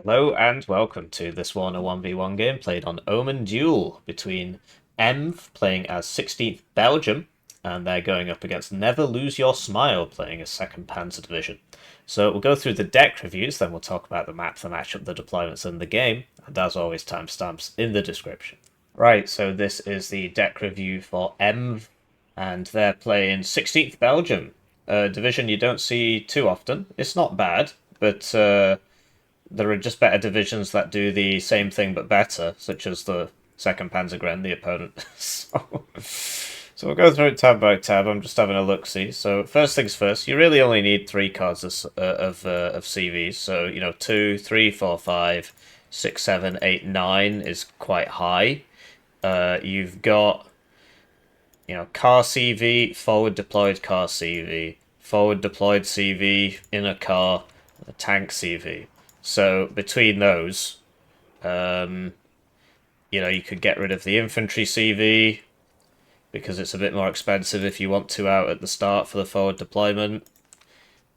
Hello and welcome to this Warno 1v1 game played on Omen Duel between Emmv playing as 16th Belgium and they're going up against Never Lose Your Smile playing as 2nd Panzer Division. So we'll go through the deck reviews, then we'll talk about the map, the matchup, the deployments and the game, and as always timestamps in the description. Right, so this is the deck review for Emmv and they're playing 16th Belgium, a division you don't see too often. It's not bad, but there are just better divisions that do the same thing but better, such as the second Panzergren, the opponent. So we'll go through it tab by tab. I'm just having a look-see. So first things first, you really only need 3 cards of CVs. So, 2, 3, 4, 5, 6, 7, 8, 9 is quite high. You've got, car CV, forward deployed car CV, forward deployed CV, in a car, a tank CV. So between those, you could get rid of the infantry CV because it's a bit more expensive if you want 2 out at the start for the forward deployment,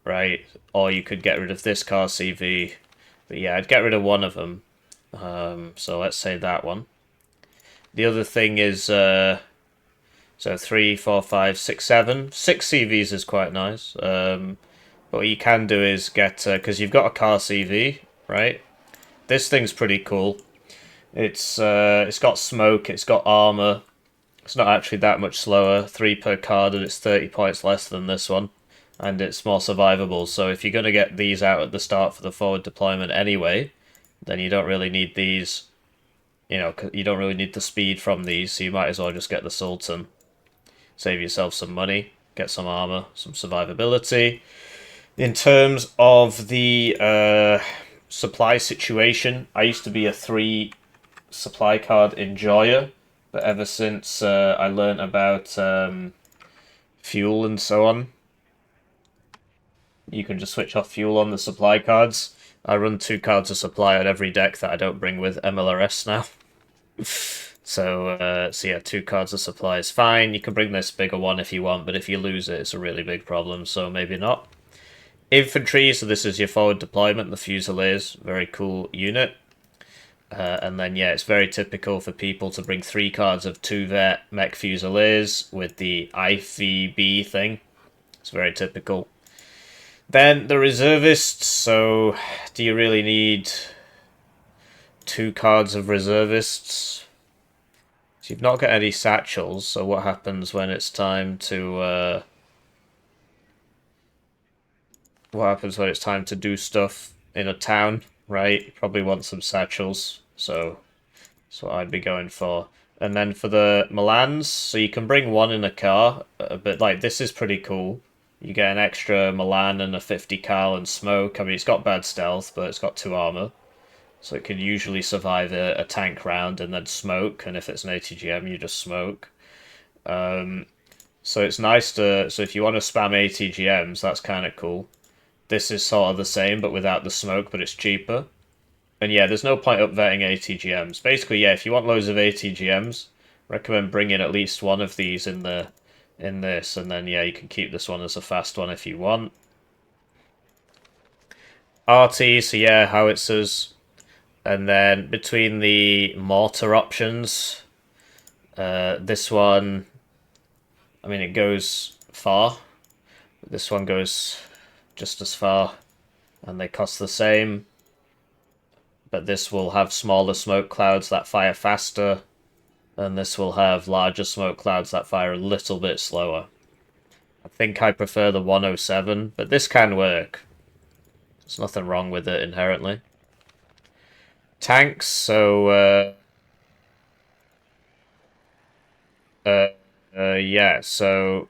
right? Or you could get rid of this car CV. But yeah, I'd get rid of one of them. So let's say that one. The other thing is, so 3, 4, 5, 6, 7. 6 CVs is quite nice. But what you can do is get, because you've got a car CV, right? This thing's pretty cool. It's got smoke, it's got armor. It's not actually that much slower. 3 per card, and it's 30 points less than this one. And it's more survivable. So if you're going to get these out at the start for the forward deployment anyway, then you don't really need these. You don't really need the speed from these, so you might as well just get the Sultan. Save yourself some money, get some armor, some survivability. In terms of the supply situation, I used to be a 3 supply card enjoyer, but ever since I learnt about fuel and so on, you can just switch off fuel on the supply cards. I run 2 cards of supply on every deck that I don't bring with MLRS now. So yeah, 2 cards of supply is fine. You can bring this bigger one if you want, but if you lose it, it's a really big problem, so maybe not. Infantry, so this is your forward deployment, the Fusiliers, very cool unit. And then, yeah, it's very typical for people to bring 3 cards of 2-vet Mech Fusiliers with the IVB thing. It's very typical. Then the reservists, so do you really need 2 cards of reservists? So you've not got any satchels, so what happens when it's time to do stuff in a town, right? You probably want some satchels, so that's what I'd be going for. And then for the Milans, so you can bring 1 in a car, but like this is pretty cool. You get an extra Milan and a 50 cal and smoke. I mean, it's got bad stealth, but it's got 2 armor. So it can usually survive a tank round and then smoke, and if it's an ATGM, you just smoke. So it's nice to... So if you want to spam ATGMs, that's kind of cool. This is sort of the same, but without the smoke, but it's cheaper. And yeah, there's no point upvetting ATGMs. Basically, yeah, if you want loads of ATGMs, recommend bringing at least one of these in this, and then yeah, you can keep this one as a fast one if you want. RT, so yeah, howitzers. And then between the mortar options, this one, I mean, it goes far. But this one goes just as far, and they cost the same. But this will have smaller smoke clouds that fire faster, and this will have larger smoke clouds that fire a little bit slower. I think I prefer the 107, but this can work. There's nothing wrong with it inherently. Tanks, so yeah, so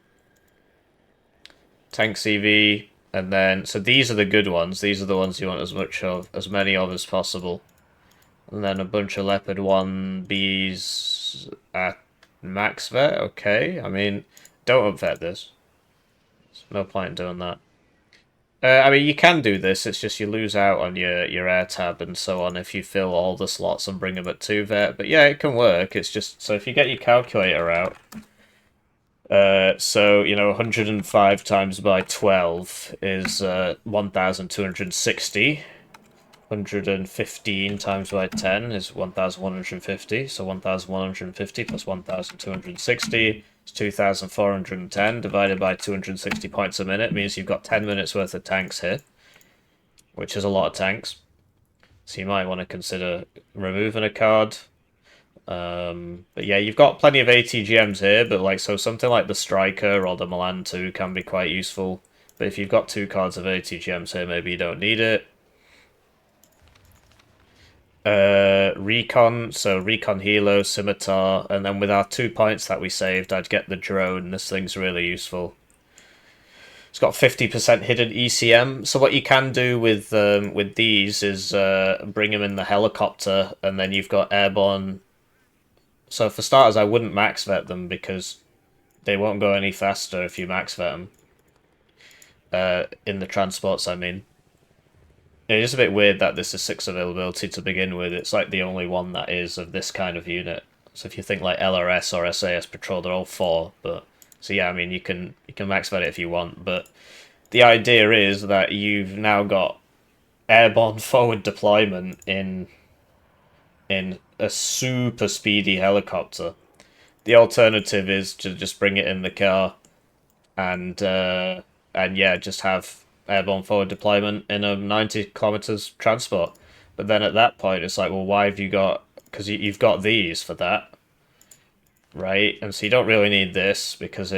tank CV, and then so these are the good ones. These are the ones you want as many of as possible. And then a bunch of Leopard 1Bs at max vet. Okay, I mean, don't upvet this. There's no point in doing that. I mean, you can do this, it's just you lose out on your air tab and so on if you fill all the slots and bring them at 2-vet. But yeah, it can work. It's just, so if you get your calculator out, so, 105 times by 12 is 1,260. 115 times by 10 is 1,150, so 1,150 plus 1,260 is 2,410 divided by 260 points a minute means you've got 10 minutes worth of tanks here, which is a lot of tanks. So you might want to consider removing a card. But yeah, you've got plenty of ATGMs here, but like so something like the Striker or the Milan 2 can be quite useful. But if you've got 2 cards of ATGMs here, maybe you don't need it. Recon, so Recon Helo, Scimitar, and then with our 2 points that we saved, I'd get the drone. This thing's really useful. It's got 50% hidden ECM, so what you can do with these is bring them in the helicopter, and then you've got airborne. So for starters, I wouldn't max vet them because they won't go any faster if you max vet them. In the transports, I mean. It is a bit weird that this is 6 availability to begin with. It's like the only one that is of this kind of unit. So if you think like LRS or SAS Patrol, they're all 4. But so yeah, I mean you can max vet it if you want. But the idea is that you've now got airborne forward deployment in a super speedy helicopter. The alternative is to just bring it in the car, and yeah, just have airborne forward deployment in a 90 kilometers transport. But then at that point, it's like, well, why have you got? Because you've got these for that, right? And so you don't really need this because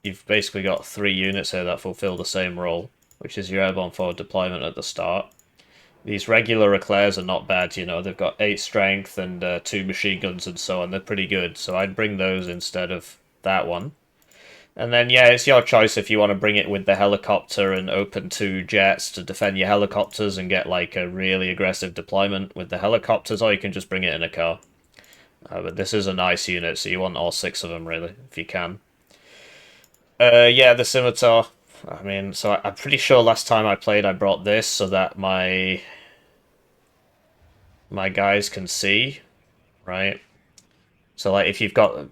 you've basically got 3 units here that fulfill the same role, which is your airborne forward deployment at the start. These regular eclairs are not bad, you know. They've got 8 strength and 2 machine guns and so on. They're pretty good, so I'd bring those instead of that one. And then, yeah, it's your choice if you want to bring it with the helicopter and open 2 jets to defend your helicopters and get, like, a really aggressive deployment with the helicopters, or you can just bring it in a car. But this is a nice unit, so you want all 6 of them, really, if you can. Yeah, the Scimitar. I mean, so I'm pretty sure last time I played I brought this so that my guys can see, right? So, like, if you've got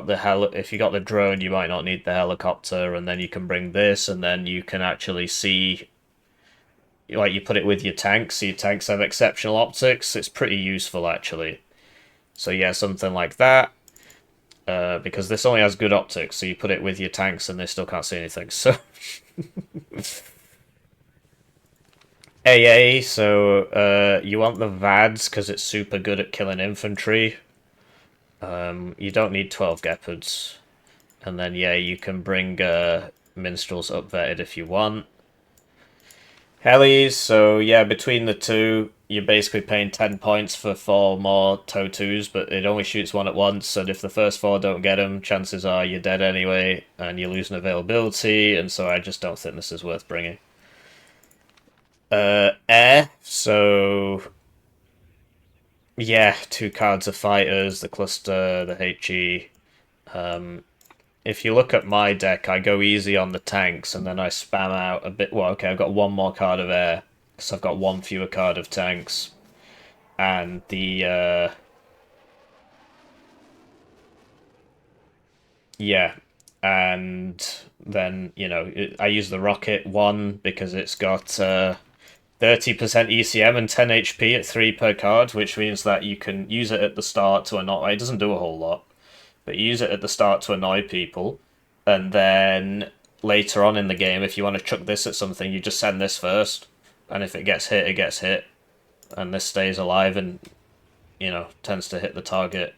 the drone, you might not need the helicopter, and then you can bring this, and then you can actually see, like, you put it with your tanks, so your tanks have exceptional optics. It's pretty useful, actually. So yeah, something like that, because this only has good optics, so you put it with your tanks, and they still can't see anything, so... AA, so you want the VADs, because it's super good at killing infantry. You don't need 12 Gepards. And then, yeah, you can bring Minstrels upvetted if you want. Helis, so yeah, between the 2, you're basically paying 10 points for 4 more TOW2s, but it only shoots 1 at once, and if the first 4 don't get them, chances are you're dead anyway, and you're losing availability, and so I just don't think this is worth bringing. Air, so... yeah, 2 cards of fighters, the cluster, the HE. If you look at my deck, I go easy on the tanks, and then I spam out a bit... well, okay, I've got 1 more card of air, so I've got 1 fewer card of tanks. And the... yeah, and then, you know, I use the Rocket 1 because it's got 30% ECM and 10 HP at 3 per card, which means that you can use it at the start to annoy... it doesn't do a whole lot, but you use it at the start to annoy people, and then later on in the game, if you want to chuck this at something, you just send this first, and if it gets hit, it gets hit, and this stays alive and, you know, tends to hit the target.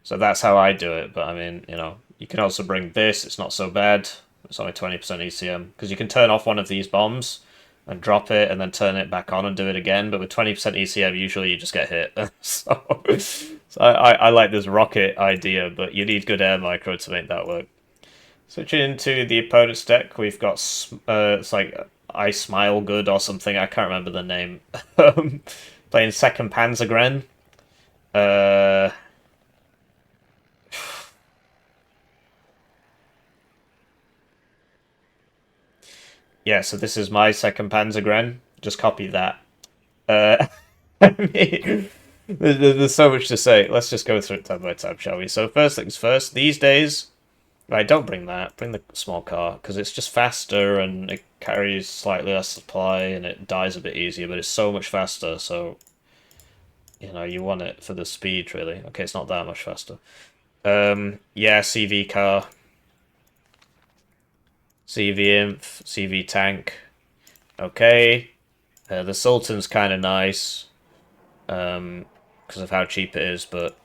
So that's how I do it, but I mean, you know, you can also bring this, it's not so bad, it's only 20% ECM, because you can turn off one of these bombs, and drop it, and then turn it back on and do it again, but with 20% ECM, usually you just get hit. So I like this rocket idea, but you need good air micro to make that work. Switching into the opponent's deck, we've got, it's like I Smile Good or something, I can't remember the name. Playing second Panzergren. Yeah, so this is my second Panzergren. Just copy that. I mean, there's so much to say. Let's just go through it tab by tab, shall we? So first things first, these days, Right, don't bring that. Bring the small car, because it's just faster and it carries slightly less supply and it dies a bit easier, but it's so much faster, so, you know, you want it for the speed, really. Okay, it's not that much faster. Yeah, CV car. CV Inf, CV tank. Okay. The Sultan's kind of nice, because of how cheap it is, but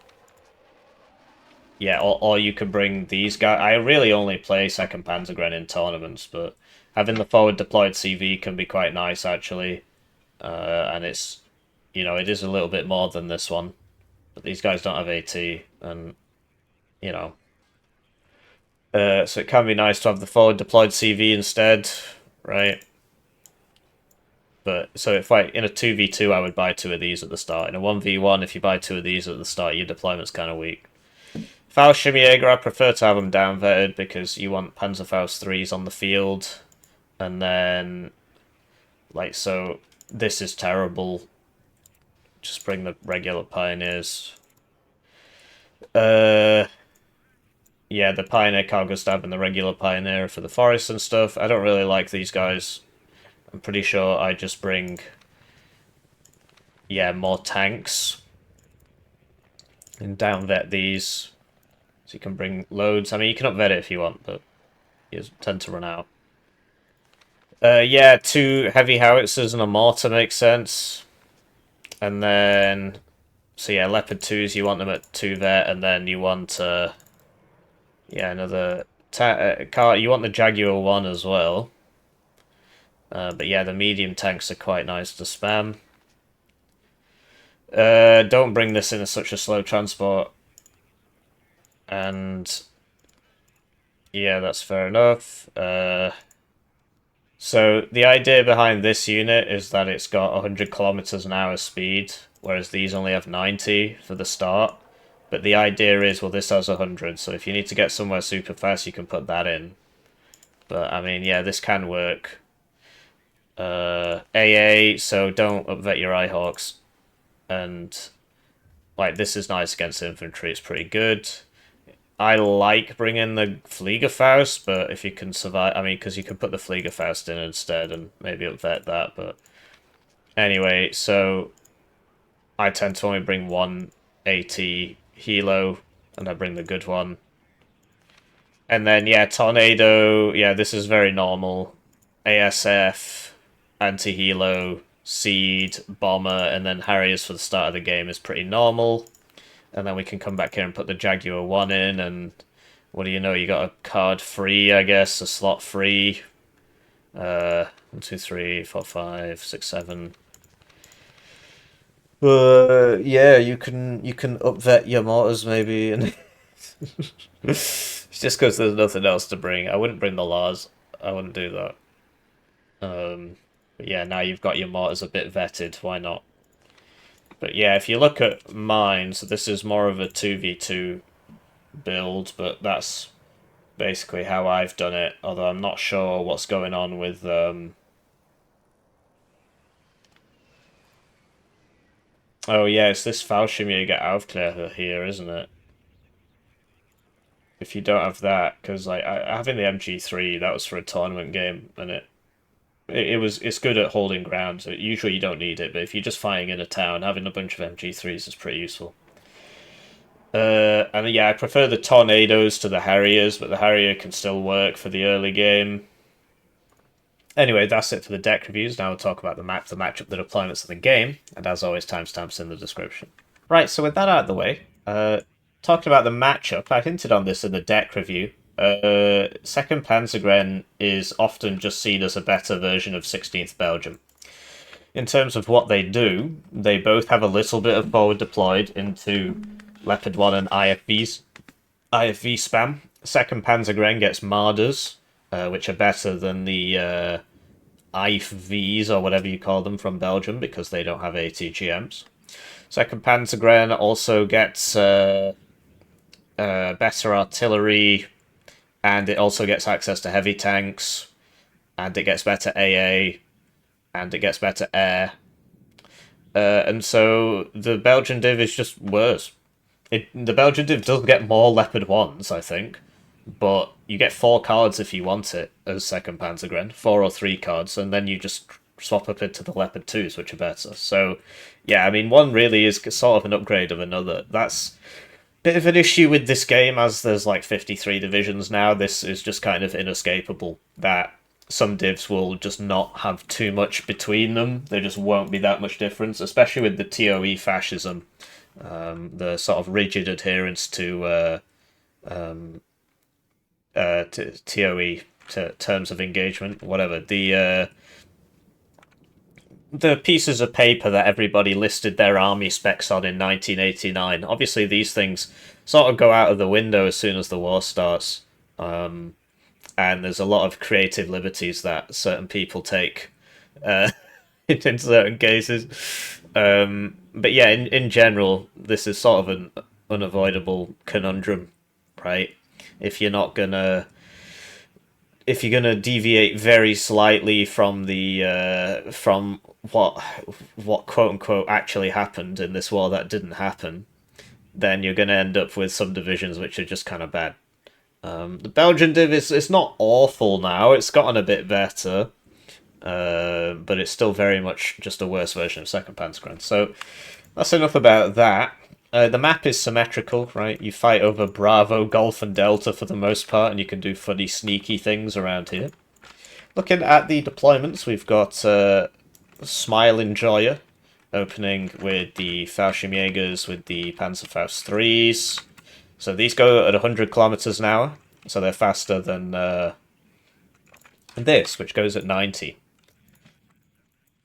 yeah, or you could bring these guys. I really only play second Panzergren in tournaments, but having the forward deployed CV can be quite nice actually. And it's, you know, it is a little bit more than this one, but these guys don't have AT, and you know, so it can be nice to have the forward deployed CV instead, right? But so if I in a 2v2, I would buy two of these at the start. In a 1v1, if you buy two of these at the start, your deployment's kind of weak. Fallschirmjäger, I prefer to have them down vetted because you want Panzerfaust 3s on the field. And then, like, so this is terrible. Just bring the regular Pioneers. Uh, yeah, the Pioneer Cargo Stab and the regular Pioneer for the forest and stuff. I don't really like these guys. I'm pretty sure I just bring, yeah, more tanks and down vet these. So you can bring loads. I mean, you can up vet it if you want, but you tend to run out. Yeah, two heavy howitzers and a mortar makes sense. And then, so yeah, Leopard 2s, you want them at 2 vet, and then you want, yeah, another car. You want the Jaguar 1 as well. But yeah, the medium tanks are quite nice to spam. Don't bring this in as such a slow transport. And yeah, that's fair enough. So the idea behind this unit is that it's got 100 kilometers an hour speed, whereas these only have 90 for the start. But the idea is, well, this has 100, so if you need to get somewhere super fast, you can put that in. But I mean, yeah, this can work. AA, so don't upvet your Eyehawks. And like, this is nice against infantry, it's pretty good. I like bringing the Fliegerfaust, but if you can survive, I mean, because you can put the Fliegerfaust in instead and maybe upvet that, but anyway, so I tend to only bring one AT Helo, and I bring the good one. And then, yeah, Tornado, yeah, this is very normal. ASF, Anti-Helo, Seed, Bomber, and then Harriers for the start of the game is pretty normal. And then we can come back here and put the Jaguar 1 in, and what do you know, you got a card free, I guess, a slot free. 1, 2, 3, 4, 5, 6, 7. Yeah, you can upvet your mortars maybe, and it's just because there's nothing else to bring. I wouldn't bring the Lars. I wouldn't do that. But yeah, now you've got your mortars a bit vetted. Why not? But yeah, if you look at mine, so this is more of a 2v2 build, but that's basically how I've done it. Although I'm not sure what's going on with Oh yeah, it's this Fallschirmjäger Aufklärer here, isn't it? If you don't have that, because like having the MG3, that was for a tournament game, and it's good at holding ground. So usually you don't need it, but if you're just fighting in a town, having a bunch of MG3s is pretty useful. And yeah, I prefer the Tornadoes to the Harriers, but the Harrier can still work for the early game. Anyway, that's it for the deck reviews. Now we'll talk about the map, the matchup, the deployments of the game, and as always, timestamps in the description. Right, so with that out of the way, talking about the matchup, I hinted on this in the deck review. Second Panzergren is often just seen as a better version of 16th Belgium. In terms of what they do, they both have a little bit of forward deployed into Leopard 1 and IFV spam. Second Panzergren gets Marders, which are better than the IFVs or whatever you call them from Belgium because they don't have ATGMs. Second Panzergren also gets better artillery, and it also gets access to heavy tanks, and it gets better AA, and it gets better air. And so the Belgian div is just worse. The Belgian div does get more Leopard 1s, I think, but you get 4 cards if you want it as second Panzergren, 4 or 3 cards, and then you just swap up into the Leopard 2s, which are better. So, yeah, I mean, one really is sort of an upgrade of another. That's a bit of an issue with this game, as there's like 53 divisions now. This is just kind of inescapable, that some divs will just not have too much between them. There just won't be that much difference, especially with the TOE fascism, the sort of rigid adherence to TOE, to terms of engagement, whatever. The pieces of paper that everybody listed their army specs on in 1989. Obviously, these things sort of go out of the window as soon as the war starts. And there's a lot of creative liberties that certain people take in certain cases. But yeah, in general, this is sort of an unavoidable conundrum, right? If you're not gonna if you're gonna deviate very slightly from the from what quote unquote actually happened in this war that didn't happen, then you're gonna end up with some divisions which are just kind of bad. The Belgian div is it's not awful now. It's gotten a bit better, but it's still very much just a worse version of Second Panzergren. So that's enough about that. The map is symmetrical, right? You fight over Bravo, Golf, and Delta for the most part, and you can do funny, sneaky things around here. Looking at the deployments, we've got Smile Enjoyer opening with the Fallschirmjägers with the Panzerfaust 3s. So these go at 100 kilometers an hour, so they're faster than this, which goes at 90.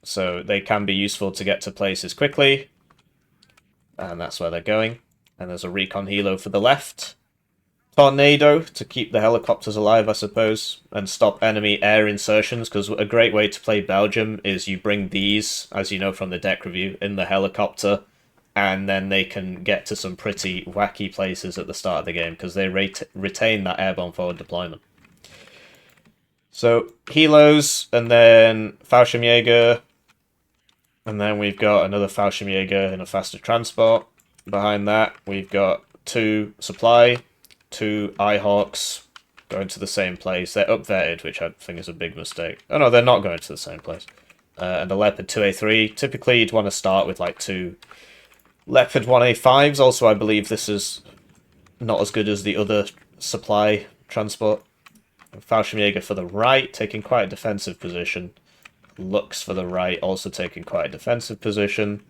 So they can be useful to get to places quickly, and that's where they're going. And there's a recon helo for the left. Tornado to keep the helicopters alive, I suppose, and stop enemy air insertions, because a great way to play Belgium is you bring these, as you know from the deck review, in the helicopter, and then they can get to some pretty wacky places at the start of the game, because they retain that airborne forward deployment. So, helos, and then Fallschirmjäger, and then we've got another Fallschirmjäger in a faster transport. Behind that, we've got 2 supply, 2 Eyehawks going to the same place. They're upvetted, which I think is a big mistake. Oh no, they're not going to the same place. And a Leopard 2A3. Typically, you'd want to start with like 2 Leopard 1A5s. Also, I believe this is not as good as the other supply transport. Fallschirmjäger for the right, taking quite a defensive position. Lux for the right, also taking quite a defensive position.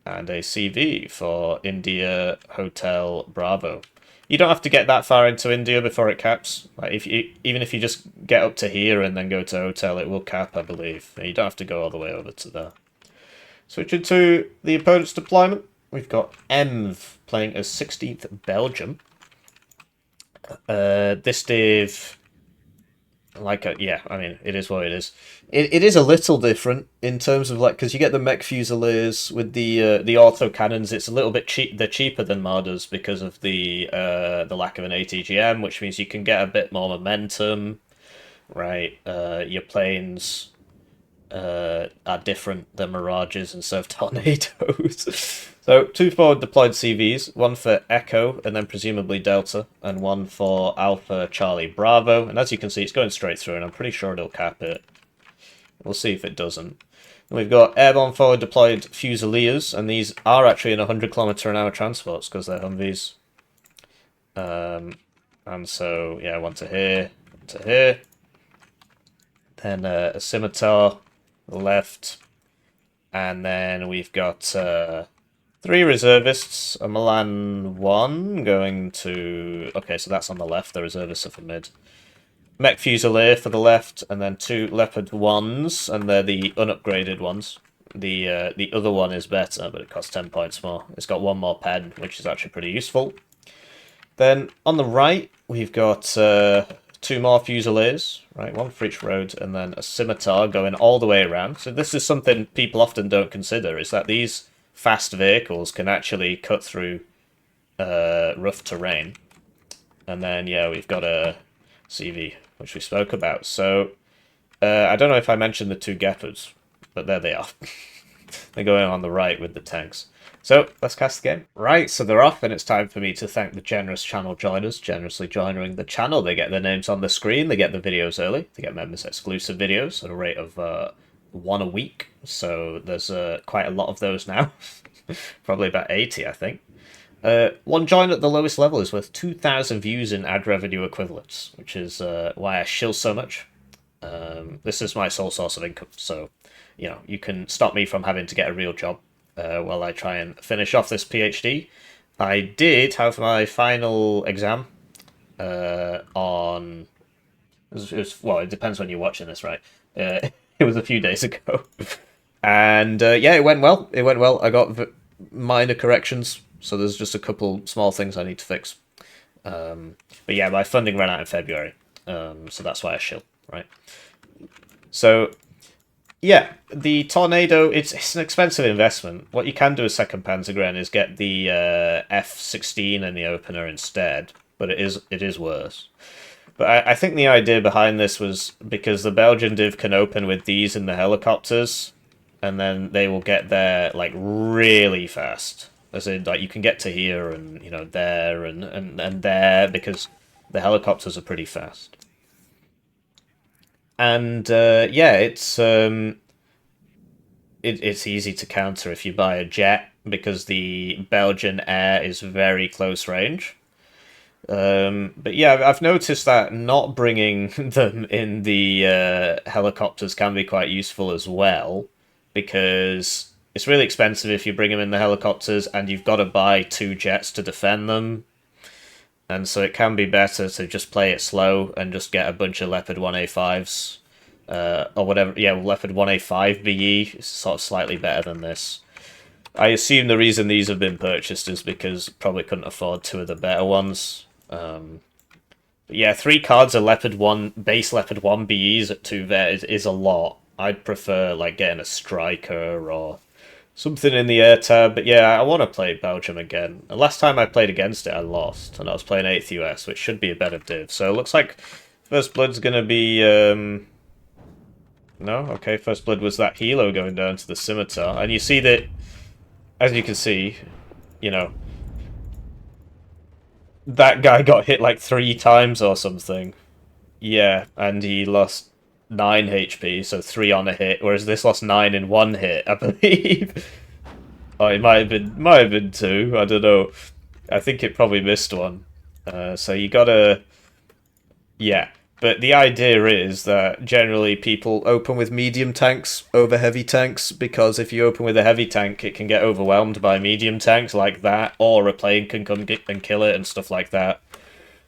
And a CV for India Hotel Bravo. You don't have to get that far into India before it caps. Like even if you just get up to here and then go to Hotel, it will cap, I believe. You don't have to go all the way over to there. Switching to the opponent's deployment, we've got Emmv playing as 16th Belgium. This div, yeah, I mean, it is what it is. It is a little different in terms of, like, because you get the mech fusiliers with the auto cannons. It's a little bit cheap. They're cheaper than Marder's because of the lack of an ATGM, which means you can get a bit more momentum, right? Your planes are different than Mirages instead of Tornadoes. So 2 forward deployed CVs, 1 for Echo and then presumably Delta, and 1 for Alpha Charlie Bravo. And as you can see, it's going straight through, and I'm pretty sure it'll cap it. We'll see if it doesn't. And we've got airborne forward deployed Fusiliers, and these are actually in 100 kilometer an hour transports because they're Humvees. And so, yeah, 1 to here, 1 to here. Then a Scimitar, the left. And then we've got 3 reservists, a Milan 1 going to... Okay, so that's on the left, the reservists are for mid. Mech Fusilier for the left, and then 2 Leopard 1s, and they're the unupgraded ones. The other one is better, but it costs 10 points more. It's got 1 more pen, which is actually pretty useful. Then on the right, we've got 2 more Fusiliers, right? 1 for each road, and then a Scimitar going all the way around. So this is something people often don't consider, is that these fast vehicles can actually cut through rough terrain. And then, yeah, we've got a CV, which we spoke about. So, I don't know if I mentioned the 2 Gepards, but there they are. They're going on the right with the tanks. So, let's cast the game. Right, so they're off, and it's time for me to thank the generous channel joiners, generously joining the channel. They get their names on the screen, they get the videos early, they get members exclusive videos at a rate of 1 a week. So there's quite a lot of those now. Probably about 80, I think. One join at the lowest level is worth 2,000 views in ad revenue equivalents, which is why I shill so much. This is my sole source of income, so you can stop me from having to get a real job while I try and finish off this PhD. I did have my final exam on... well, it depends when you're watching this, right? It was a few days ago. And yeah, it went well. It went well. I got minor corrections, so there's just a couple small things I need to fix. But yeah, my funding ran out in February, so that's why I shill, right? So... yeah, the Tornado, it's an expensive investment. What you can do with second Panzergren is get the F-16 and the opener instead, but it is worse. But I think the idea behind this was because the Belgian div can open with these in the helicopters, and then they will get there, like, really fast. As in, like, you can get to here and, there and there, because the helicopters are pretty fast. And yeah, it's easy to counter if you buy a jet because the Belgian air is very close range. But yeah, I've noticed that not bringing them in the helicopters can be quite useful as well, because it's really expensive if you bring them in the helicopters and you've got to buy 2 jets to defend them. And so it can be better to just play it slow and just get a bunch of Leopard 1A5s. Or whatever. Yeah, Leopard 1A5 BE is sort of slightly better than this. I assume the reason these have been purchased is because probably couldn't afford 2 of the better ones. But yeah, 3 cards of Leopard 1, base Leopard 1 BEs at 2 vet is a lot. I'd prefer like getting a Striker or... something in the air tab, but yeah, I want to play Belgium again. The last time I played against it, I lost, and I was playing 8th US, which should be a better div. So it looks like First Blood's going to be... no? Okay, First Blood was that Helo going down to the Scimitar. And you see that, as you can see, that guy got hit like 3 times or something. Yeah, and he lost 9 HP, so 3 on a hit, whereas this lost 9 in 1 hit, I believe. Oh, it might have been 2, I don't know. I think it probably missed 1. So you gotta... yeah, but the idea is that generally people open with medium tanks over heavy tanks, because if you open with a heavy tank, it can get overwhelmed by medium tanks like that, or a plane can come and kill it and stuff like that.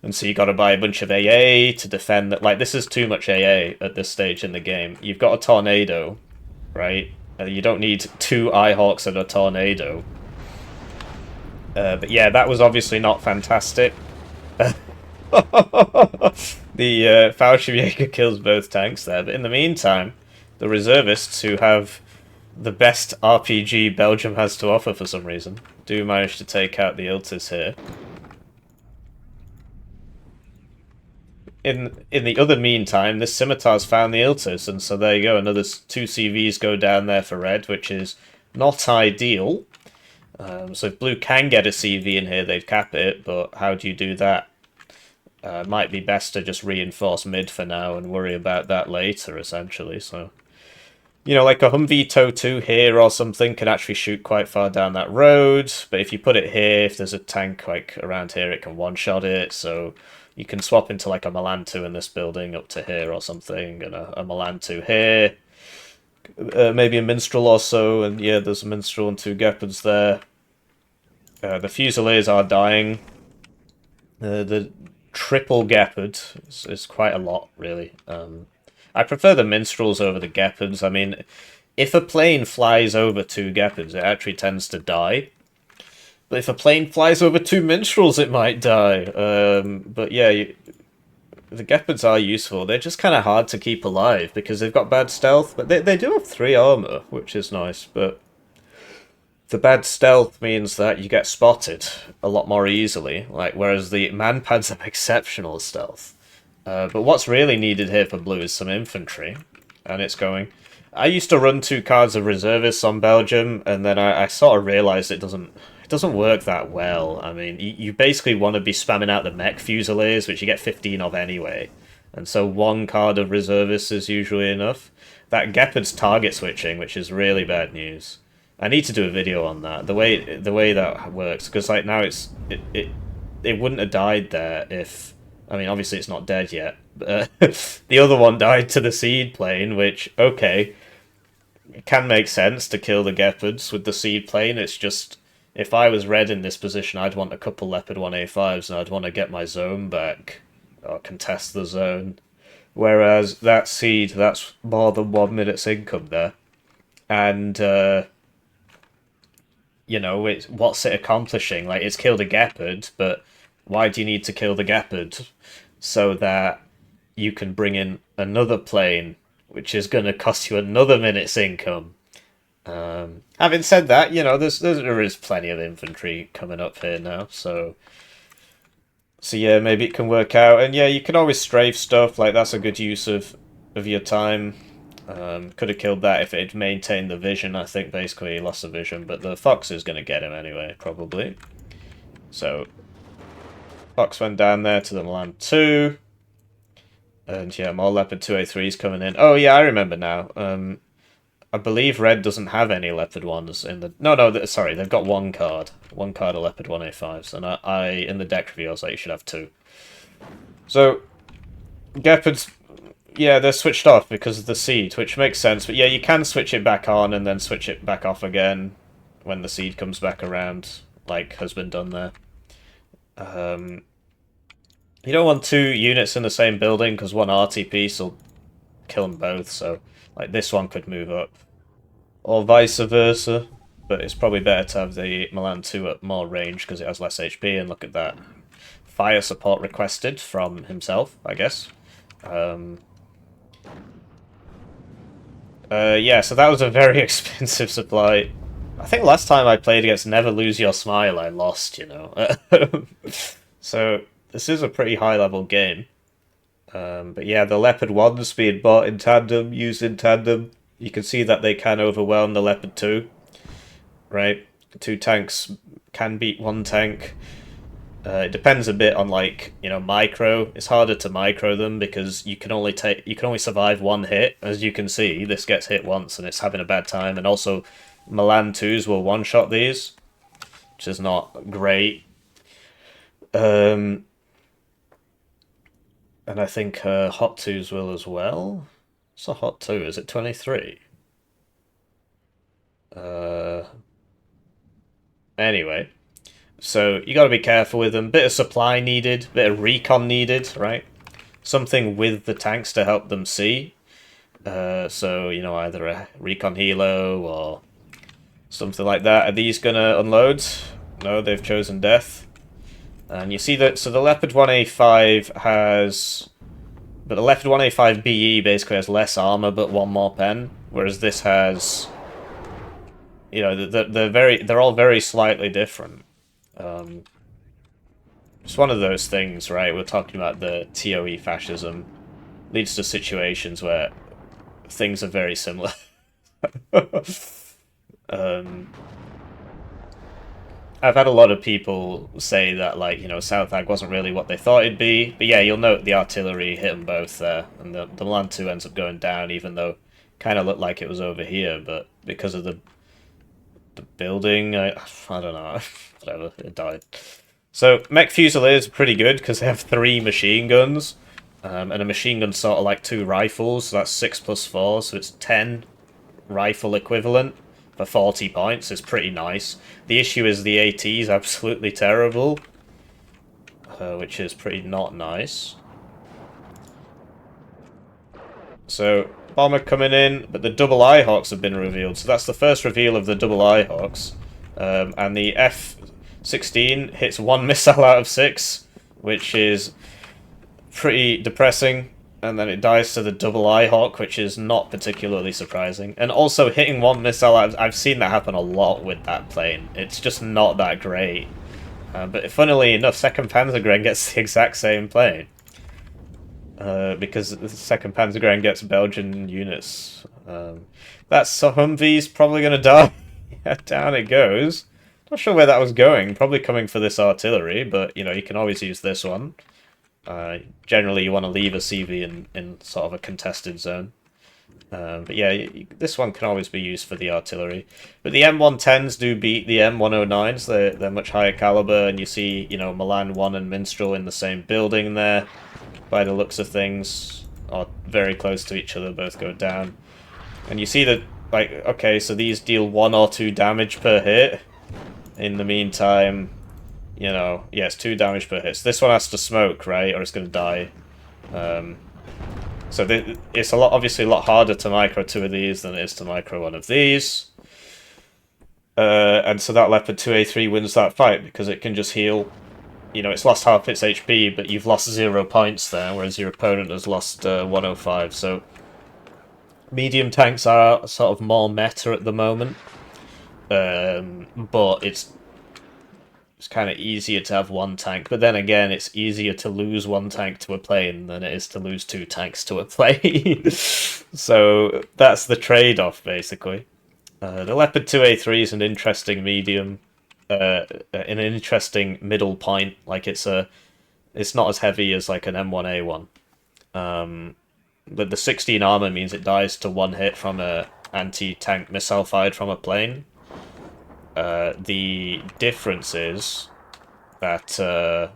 And so you got to buy a bunch of AA to defend that. Like, this is too much AA at this stage in the game. You've got a Tornado, right? You don't need 2 Eyehawks and a Tornado. But yeah, that was obviously not fantastic. The Fallschirmjäger kills both tanks there. But in the meantime, the reservists, who have the best RPG Belgium has to offer for some reason, do manage to take out the Iltis here. In the other meantime, this Scimitar's found the Iltis, and so there you go, another 2 CVs go down there for red, which is not ideal. So if blue can get a CV in here, they'd cap it, but how do you do that? Might be best to just reinforce mid for now and worry about that later, essentially. So, like a Humvee Tow 2 here or something can actually shoot quite far down that road, but if you put it here, if there's a tank like around here, it can one-shot it, so... you can swap into like a Milan 2 in this building up to here or something, and a Milan 2 here. Maybe a Minstrel or so, and yeah, there's a Minstrel and 2 Gepards there. The Fusiliers are dying. The triple Gepard is quite a lot, really. I prefer the Minstrels over the Gepards. I mean, if a plane flies over 2 Gepards, it actually tends to die. But if a plane flies over 2 Minstrels, it might die. But yeah, the Gepards are useful. They're just kind of hard to keep alive because they've got bad stealth. But they do have 3 armor, which is nice. But the bad stealth means that you get spotted a lot more easily. Whereas the Manpads have exceptional stealth. But what's really needed here for blue is some infantry. And it's going... I used to run 2 cards of reservists on Belgium, and then I sort of realised it doesn't work that well. I mean, you basically want to be spamming out the mech fusiliers, which you get 15 of anyway, and so 1 card of reservists is usually enough. That Gepard's target switching, which is really bad news. I need to do a video on that. The way that works, because like now it wouldn't have died there if, I mean, obviously it's not dead yet. But, the other one died to the seed plane, which, okay, it can make sense to kill the Gepards with the seed plane. It's just, if I was red in this position, I'd want a couple Leopard 1A5s and I'd want to get my zone back, or contest the zone. Whereas that seed, that's more than 1 minute's income there. And, what's it accomplishing? Like, it's killed a Gepard, but why do you need to kill the Gepard? So that you can bring in another plane, which is going to cost you another minute's income. Having said that, there is plenty of infantry coming up here now, so yeah, maybe it can work out. And yeah, you can always strafe stuff, like that's a good use of your time. Could have killed that if it had maintained the vision. I think basically he lost the vision, but the Fox is going to get him anyway, probably. So Fox went down there to the Milan 2. And yeah, more Leopard 2A3s coming in. Oh yeah, I remember now. I believe Red doesn't have any Leopard 1s in the... No, sorry, they've got 1 card. 1 card of Leopard 1A5s. And I in the deck review, I was like, you should have 2. So, Gepards, yeah, they're switched off because of the seed, which makes sense. But yeah, you can switch it back on and then switch it back off again when the seed comes back around, like has been done there. You don't want 2 units in the same building because 1 RT piece will kill them both, so like this one could move up. Or vice versa, but it's probably better to have the Milan 2 at more range because it has less HP, and look at that. Fire support requested from himself, I guess. Yeah, so that was a very expensive supply. I think last time I played against Never Lose Your Smile, I lost, So this is a pretty high-level game. But yeah, the Leopard 1s being bought in tandem, used in tandem, you can see that they can overwhelm the Leopard 2. Right? 2 tanks can beat 1 tank. It depends a bit on, like, micro. It's harder to micro them because you can only survive 1 hit. As you can see, this gets hit once and it's having a bad time. And also, Milan 2s will one-shot these, which is not great. And I think Hot 2s will as well. What's a Hot 2? Is it 23? Anyway. So, you gotta be careful with them. Bit of supply needed, bit of recon needed, right? Something with the tanks to help them see. So, either a recon helo or something like that. Are these gonna unload? No, they've chosen death. And you see that, so the Leopard 1A5 has... But the Leopard 1A5 BE basically has less armor but 1 more pen, whereas this has... they're all very slightly different. It's one of those things, right? We're talking about the TOE fascism. Leads to situations where things are very similar. I've had a lot of people say that, like, South Ag wasn't really what they thought it'd be. But yeah, you'll note the artillery hit them both there. And the Milan 2 ends up going down, even though it kind of looked like it was over here. But because of the building, I don't know. Whatever, it died. So, Mech Fusiliers are pretty good because they have 3 machine guns. And a machine gun's sort of like 2 rifles, so that's 6 plus 4, so it's 10 rifle equivalent. For 40 points is pretty nice. The issue is the AT is absolutely terrible, which is pretty not nice. So, bomber coming in, but the double Eyehawks have been revealed. So that's the first reveal of the double Eyehawks. And the F-16 hits 1 missile out of 6, which is pretty depressing. And then it dies to the double Eyehawk, which is not particularly surprising. And also hitting 1 missile, I've seen that happen a lot with that plane. It's just not that great. But funnily enough, 2nd Panzergren gets the exact same plane. because the second Panzergrain gets Belgian units. That's so Humvee's probably going to die. Yeah, down it goes. Not sure where that was going. Probably coming for this artillery, but you know you can always use this one. Generally, you want to leave a CV in sort of a contested zone. But yeah, this one can always be used for the artillery. But the M110s do beat the M109s. They're much higher caliber, and you see, you know, Milan 1 and Minstrel in the same building there, by the looks of things, are very close to each other, both go down. And you see that, like, okay, so these deal 1 or 2 damage per hit. In the meantime, you know, yes, 2 damage per hit. So this one has to smoke, right, or it's going to die. So it's obviously a lot harder to micro 2 of these than it is to micro 1 of these. And so that Leopard 2A3 wins that fight because it can just heal. You know, it's lost half its HP, but you've lost 0 points there, whereas your opponent has lost 105. So medium tanks are sort of more meta at the moment. But it's kind of easier to have 1 tank, but then again, it's easier to lose 1 tank to a plane than it is to lose 2 tanks to a plane. So that's the trade-off, basically. The Leopard 2A3 is an interesting medium, an interesting middle point. Like it's not as heavy as like an M1A1. But the 16 armor means it dies to 1 hit from a anti-tank missile fired from a plane. The difference is that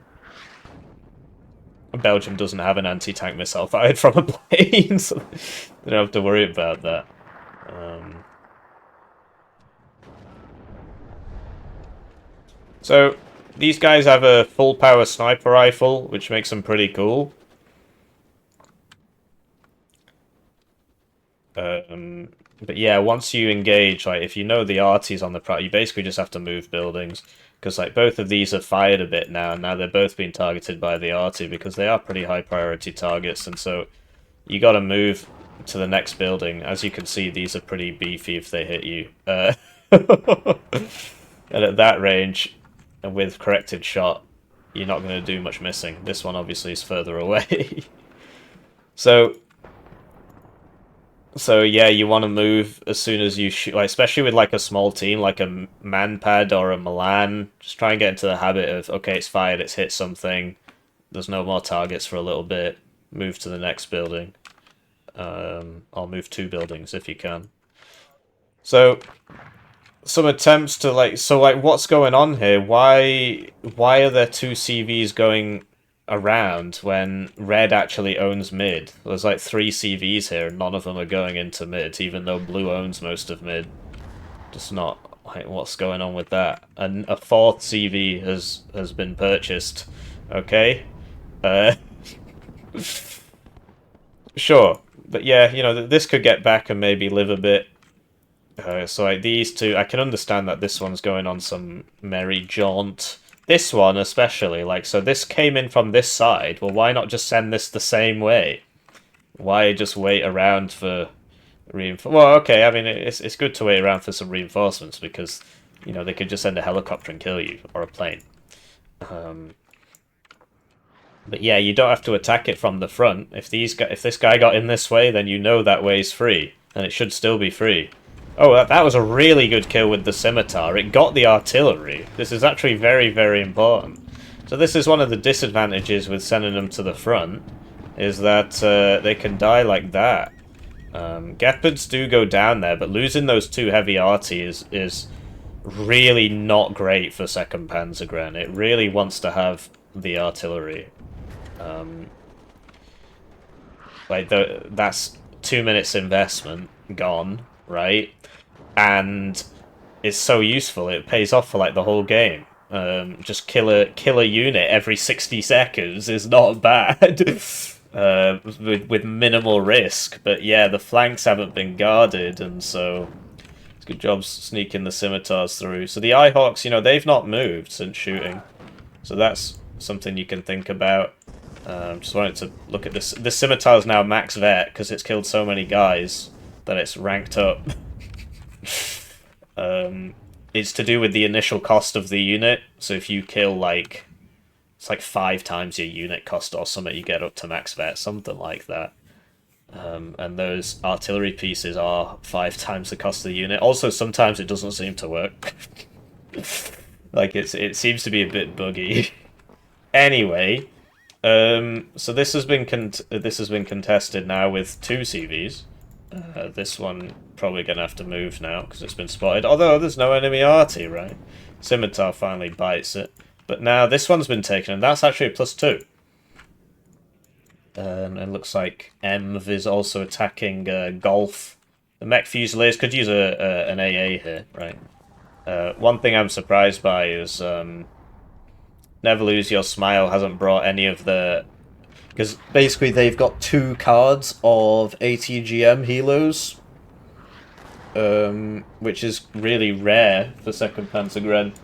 Belgium doesn't have an anti-tank missile fired from a plane, so they don't have to worry about that. So these guys have a full-power sniper rifle, which makes them pretty cool. But yeah, once you engage, like if you know the arty's on the you basically just have to move buildings. Because like both of these have fired a bit now, and now they're both being targeted by the arty because they are pretty high priority targets, and so you gotta move to the next building. As you can see, these are pretty beefy if they hit you. And at that range, and with corrected shot, you're not going to do much missing. This one obviously is further away. So yeah, you want to move as soon as you shoot, like, especially with like a small team, like a Manpad or a Milan. Just try and get into the habit of, okay, it's fired, it's hit something. There's no more targets for a little bit. Move to the next building. Or move 2 buildings if you can. So some attempts to what's going on here? Why are there 2 CVs going around when red actually owns mid? There's like 3 CVs here and none of them are going into mid, even though blue owns most of mid. Just not like what's going on with that. And a 4th CV has been purchased. Okay. Sure. But yeah, you know, this could get back and maybe live a bit. So like these 2, I can understand that this one's going on some merry jaunt. This one especially, like, so this came in from this side. Well, why not just send this the same way? Why just wait around for reinforcements? Well, okay, I mean, it's good to wait around for some reinforcements because, you know, they could just send a helicopter and kill you, or a plane. But yeah, you don't have to attack it from the front. If this guy got in this way, then you know that way's free, and it should still be free. Oh, that was a really good kill with the scimitar. It got the artillery. This is actually very, very important. So this is one of the disadvantages with sending them to the front, is that they can die like that. Gepards do go down there, but losing those 2 heavy arty is really not great for 2nd Panzergren. It really wants to have the artillery. That's 2 minutes investment gone, right? And it's so useful, it pays off for like the whole game. Just kill a unit every 60 seconds is not bad. With minimal risk. But yeah, the flanks haven't been guarded, and so it's good job sneaking the scimitars through. So the Eyehawks, you know, they've not moved since shooting. So that's something you can think about. Just wanted to look at this. This scimitar is now max vet because it's killed so many guys that it's ranked up. It's to do with the initial cost of the unit. So if you kill like It's like 5 times your unit cost or something. You get up to max vet, something like that. And those artillery pieces are 5 times the cost of the unit. Also, sometimes it doesn't seem to work. Like it seems to be a bit buggy. Anyway, so this has been contested now with 2 CVs. This one probably gonna have to move now because it's been spotted. Although there's no enemy arty, right? Scimitar finally bites it, but now this one's been taken, and that's actually a +2. It looks like Emmv is also attacking Golf. The Mech Fusiliers could use an AA here, right? One thing I'm surprised by is Never Lose Your Smile hasn't brought any of the... Because basically they've got 2 cards of ATGM helos, which is really rare for 2nd Panzergren,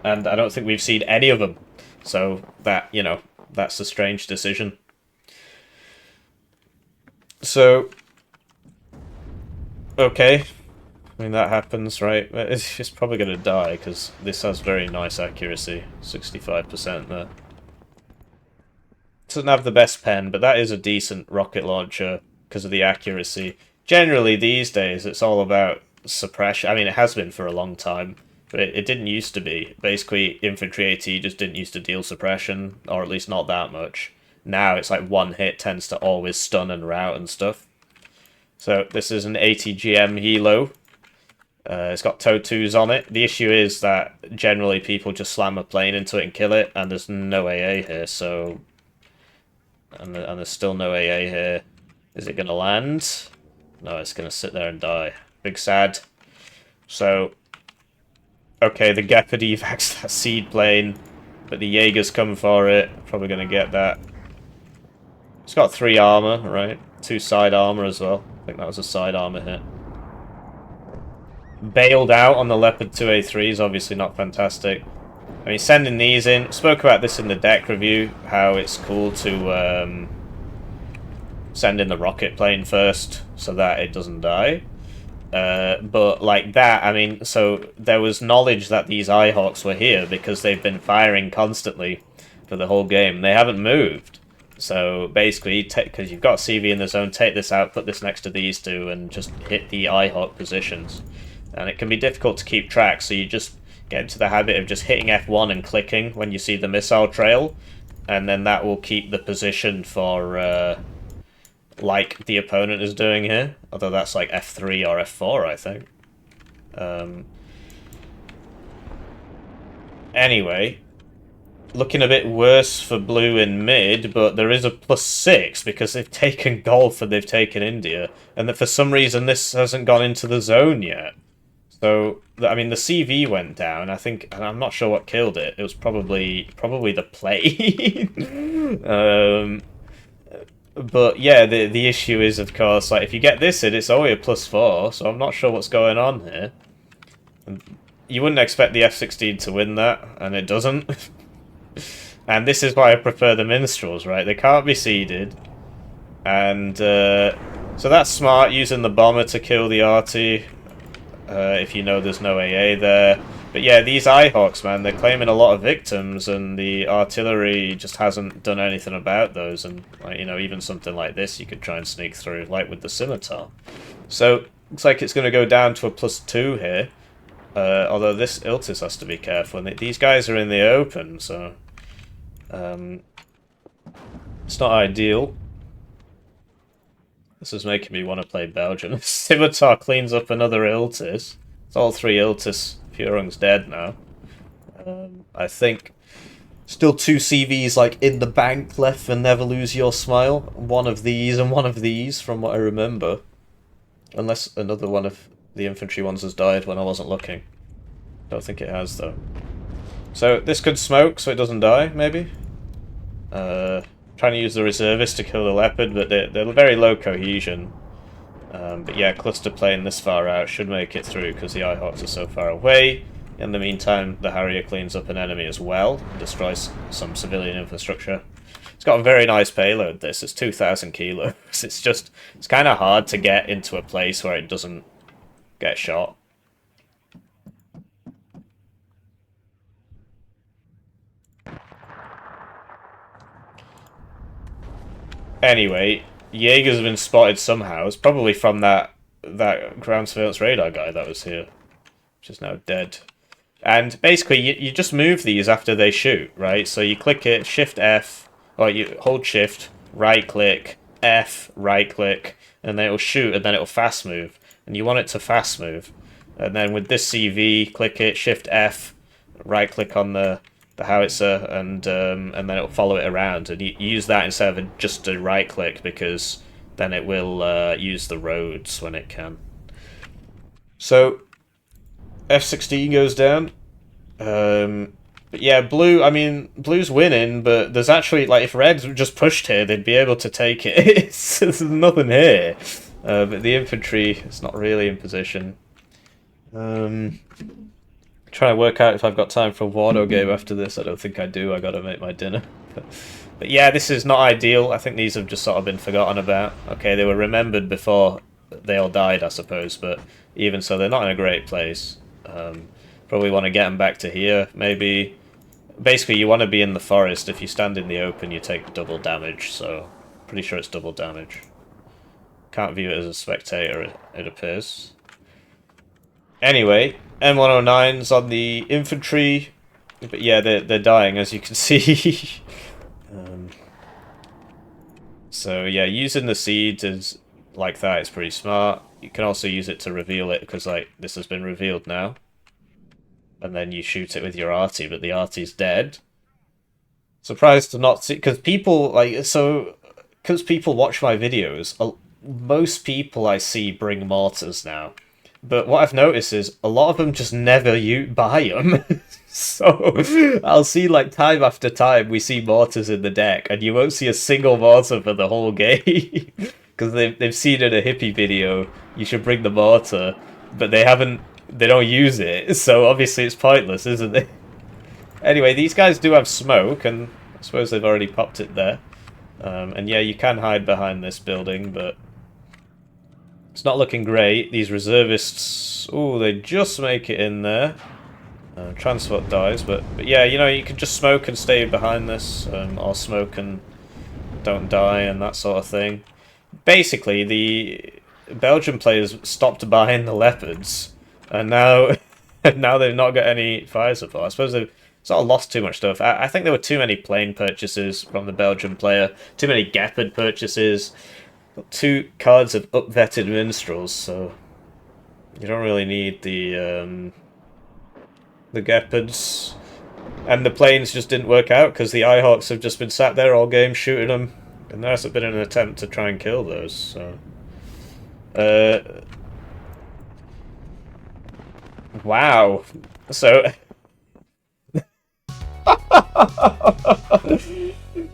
and I don't think we've seen any of them. So that, you know, that's a strange decision. So, okay, I mean that happens, right? It's probably going to die because this has very nice accuracy, 65% there. Doesn't have the best pen, but that is a decent rocket launcher because of the accuracy. Generally, these days, it's all about suppression. I mean, it has been for a long time, but it didn't used to be. Basically, infantry AT just didn't used to deal suppression, or at least not that much. Now it's like 1 hit tends to always stun and rout and stuff. So this is an ATGM helo. It's got TOW2s on it. The issue is that generally people just slam a plane into it and kill it, and there's no AA here, so... And there's still no AA here. Is it going to land? No, it's going to sit there and die. Big sad. So, okay, the Gepard evacs that seed plane, but the Jaeger's come for it. Probably going to get that. It's got 3 armor, right? 2 side armor as well. I think that was a side armor hit. Bailed out on the Leopard 2A3 is obviously not fantastic. I mean, sending these in... Spoke about this in the deck review, how it's cool to send in the rocket plane first so that it doesn't die. But like that, I mean, so there was knowledge that these Eyehawks were here because they've been firing constantly for the whole game. They haven't moved. So basically, because you've got CV in the zone, take this out, put this next to these 2, and just hit the Eyehawk positions. And it can be difficult to keep track, so you just get into the habit of just hitting F1 and clicking when you see the missile trail, and then that will keep the position for, like the opponent is doing here. Although that's like F3 or F4, I think. Anyway, looking a bit worse for blue in mid, but there is a +6 because they've taken Golf and they've taken India, and that for some reason this hasn't gone into the zone yet. So, I mean, the CV went down, I think, and I'm not sure what killed it. It was probably the plane. But yeah, the issue is, of course, like, if you get this in, it's only a +4, so I'm not sure what's going on here. And you wouldn't expect the F-16 to win that, and it doesn't. And this is why I prefer the Minstrels, right? They can't be seeded. And, so that's smart, using the bomber to kill the arty. If you know there's no AA there. But yeah, these Eyehawks, man, they're claiming a lot of victims, and the artillery just hasn't done anything about those. And, like, you know, even something like this you could try and sneak through, like with the Scimitar. So, looks like it's going to go down to a +2 here. Although this Iltis has to be careful. And these guys are in the open, so... it's not ideal. This is making me want to play Belgian. Scimitar cleans up another Iltis. It's all 3 Iltis. Furung's dead now. I think still 2 CVs like in the bank left for Never Lose Your Smile. One of these and one of these, from what I remember. Unless another one of the infantry ones has died when I wasn't looking. Don't think it has, though. So this could smoke so it doesn't die, maybe? Trying to use the reservists to kill the Leopard, but they're very low cohesion. But yeah, cluster plane this far out should make it through because the Eyehawks are so far away. In the meantime, the Harrier cleans up an enemy as well, destroys some civilian infrastructure. It's got a very nice payload, this. It's 2,000 kilos. It's kind of hard to get into a place where it doesn't get shot. Anyway, Jaeger's been spotted somehow. It's probably from that ground surveillance radar guy that was here, which is now dead. And basically, you just move these after they shoot, right? So you click it, Shift F, or you hold Shift, right click, F, right click, and then it'll shoot, and then it'll fast move. And you want it to fast move. And then with this CV, click it, Shift F, right click on the howitzer, and then it'll follow it around. And you use that instead of just a right click, because then it will use the roads when it can. So F-16 goes down. But yeah, blue, I mean, blue's winning, but there's actually, like, if red's just pushed here, they'd be able to take it. There's nothing here. But the infantry is not really in position. Trying to work out if I've got time for a Warno game after this. I don't think I do. I gotta make my dinner. But yeah, this is not ideal. I think these have just sort of been forgotten about. Okay, they were remembered before they all died, I suppose, but even so, they're not in a great place. Probably want to get them back to here, maybe. Basically, you want to be in the forest. If you stand in the open, you take double damage, so pretty sure it's double damage. Can't view it as a spectator, it appears. Anyway, M109's on the infantry, but yeah, they're dying, as you can see. So yeah, using the seeds is like that is pretty smart. You can also use it to reveal it, because like this has been revealed now. And then you shoot it with your arty, but the arty's dead. Surprised to not see, because people because people watch my videos. Most people I see bring mortars now, but what I've noticed is a lot of them just never buy them. So I'll see, like, time after time we see mortars in the deck, and you won't see a single mortar for the whole game because they've seen in a Hippie video you should bring the mortar, but they don't use it, so obviously it's pointless, isn't it? Anyway, these guys do have smoke, and I suppose they've already popped it there. And yeah, you can hide behind this building, but it's not looking great. These reservists, oh, they just make it in there. Transport dies, but yeah, you know, you can just smoke and stay behind this, or smoke and don't die, and that sort of thing. Basically, the Belgian players stopped buying the leopards, and now now they've not got any fire support. I suppose they've sort of lost too much stuff. I think there were too many plane purchases from the Belgian player, too many Gepard purchases, 2 cards of up-vetted minstrels, so you don't really need the Gepards. And the planes just didn't work out, because the Eyehawks have just been sat there all game shooting them, and there hasn't been an attempt to try and kill those, so... Wow. So...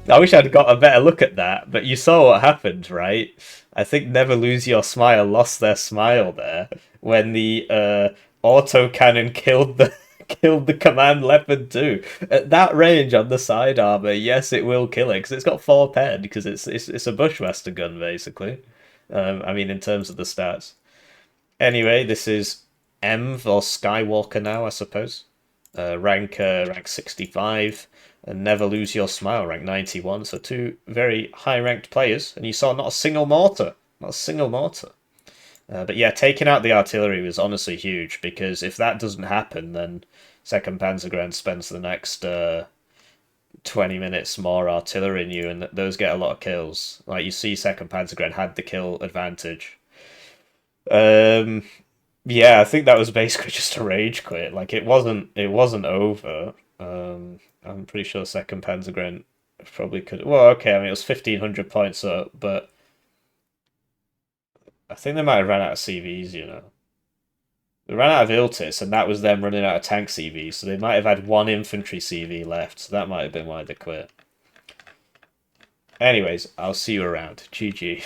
I wish I'd got a better look at that, but you saw what happened, right? I think Never Lose Your Smile lost their smile there when the autocannon killed the command leopard too. At that range on the side armor, yes, it will kill it, because it's got 4 ped, because it's a Bushmaster gun basically. I mean, in terms of the stats. Anyway, this is Emmv, or Skywalker now, I suppose. Rank 65, and Never Lose Your Smile, rank 91. So 2 very high-ranked players, and you saw not a single mortar. Not a single mortar. But yeah, taking out the artillery was honestly huge, because if that doesn't happen, then 2nd Panzergrenade spends the next 20 minutes more artillery in you, and those get a lot of kills. Like, you see 2nd Panzergrenade had the kill advantage. Yeah, I think that was basically just a rage quit. Like, it wasn't over. I'm pretty sure 2nd Panzergrenade probably could... Well, okay, I mean, it was 1,500 points up, but I think they might have ran out of CVs, you know. They ran out of Iltis, and that was them running out of tank CVs, so they might have had 1 infantry CV left, so that might have been why they quit. Anyways, I'll see you around. GG.